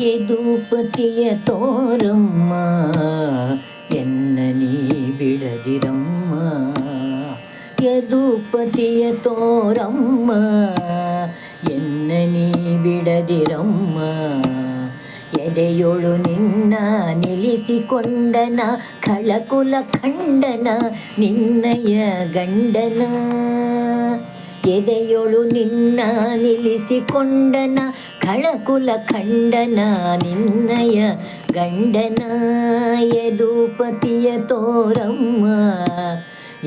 ಯದುಪತಿಯ ತೋರಮ್ಮ ಎನ್ನ ನೀ ಬಿಡದಿರಮ್ಮ. ಯದುಪತಿಯ ತೋರಮ್ಮ ಎನ್ನ ನೀ ಬಿಡದಿರಮ್ಮ. ಎದೆಯೊಳು ನಿನ್ನ ನಿಲ್ಲಿಸಿಕೊಂಡನ ಖಳಕುಲ ಖಂಡನ ನಿನ್ನಯ ಗಂಡನ. ಎದೆಯೊಳು ನಿನ್ನ ನಿಲ್ಲಿಸಿಕೊಂಡನ ಖಳಕುಲ ಖಂಡನ ನಿನ್ನಯ ಗಂಡನ. ಯದುಪತಿಯ ತೋರಮ್ಮ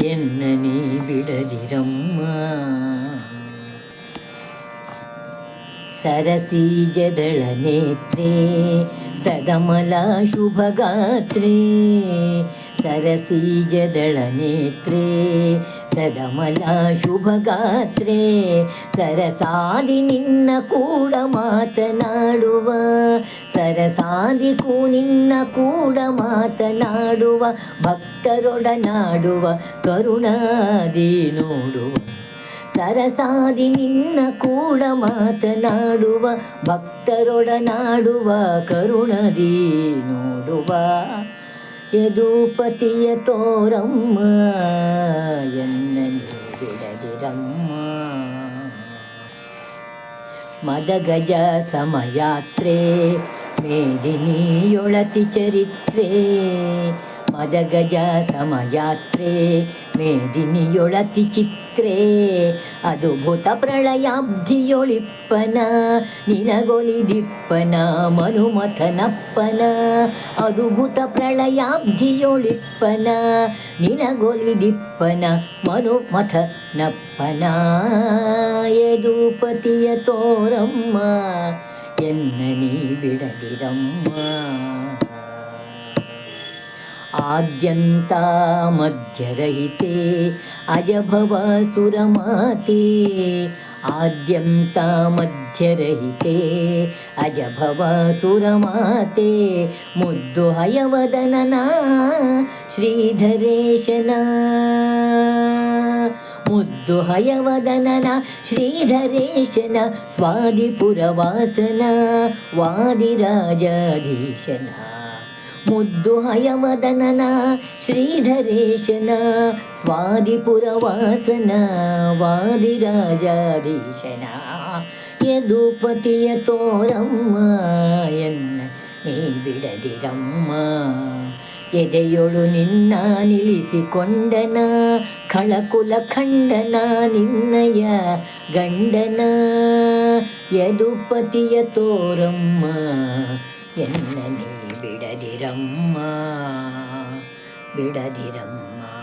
ಎನ್ನ ನೀ ಬಿಡದಿರಮ್ಮ. ಸರಸೀಜದಳ ನೇತ್ರೇ ಸದಮಲ ಶುಭಗಾತ್ರೇ. ಸರಸೀಜದಳ ನೇತ್ರೇ ಸದಮಲ ಶುಭಗಾತ್ರೇ. ಸರಸಾದಿ ನಿನ್ನ ಕೂಡ ಮಾತನಾಡುವ. ಸರಸಾದಿಗೂ ನಿನ್ನ ಕೂಡ ಮಾತನಾಡುವ. ಭಕ್ತರೊಡನಾಡುವ ಕರುಣಾದಿ ನೋಡುವ. ಸರಸಾದಿ ನಿನ್ನ ಕೂಡ ಮಾತನಾಡುವ. ಭಕ್ತರೊಡನಾಡುವ ಕರುಣದಿ ನೋಡುವ. ಯದುಪತಿಯ ತೋರಮ್ಮ ಎನ್ನ ನೀ ಬಿಡದಿರಮ್ಮ. ಮದಗಜ ಸಮಯಾತ್ರೆ ಮೇದಿನಿಯೊಳತಿ ಚರಿತ್ರೆ. ಮದಗಜ ಸಮಯಾತ್ರೆ ಮೇದಿನಿಯೊಳತಿ ಚಿತ್ರೇ. ಅದ್ಭುತ ಪ್ರಳಯಾಬ್ಧಿಯೊಳಿಪ್ಪನ ನಿನಗೊಲಿದಿಪ್ಪನ ಮನುಮಥನಪ್ಪನ. ಅದ್ಭುತ ಪ್ರಳಯಾಬ್ಧಿಯೊಳಿಪ್ಪನ ನಿನಗೊಲಿದಿಪ್ಪನ ಮನುಮಥನಪ್ಪನ. ಯದುಪತಿಯ ತೋರಮ್ಮ ಎನ್ನ ನೀ ಬಿಡದಿರಮ್ಮ. ಆದ್ಯಂತ ಮಧ್ಯರಹಿತೆ ಅಜಭವ ಸುರಮಾತೆ. ಆದ್ಯಂತ ಮಧ್ಯರಹಿತೆ ಅಜಭವ ಸುರಮಾತೆ. ಮುದ್ದು ಹಯವದನನ ಶ್ರೀಧರೇಶನ. ಮುದ್ದು ಹಯವದನನ ಶ್ರೀಧರೇಶನ. ಸ್ವಾದಿಪುರವಾಸನ ವಾದಿರಾಜಾಧೀಶನ. ಮುದ್ದು ಹಯವದನನ ಶ್ರೀಧರೇಶನ. ಸ್ವಾದಿಪುರವಾಸನ ವಾದಿರಾಜಾಧೀಶನ. ಯದುಪತಿಯ ತೋರಮ್ಮ ಎನ್ನ ನೀ ಬಿಡದಿರಮ್ಮ. ಎದೆಯೊಳು ನಿನ್ನ ನಿಲ್ಲಿಸಿಕೊಂಡನ ಖಳಕುಲ ಖಂಡನ ನಿನ್ನಯ ಗಂಡನ. ಯದುಪತಿಯ ತೋರಮ್ಮ ಎನ್ನ ನೀ ಬಿಡದಿರಮ್ಮ ಬಿಡದಿರಮ್ಮ.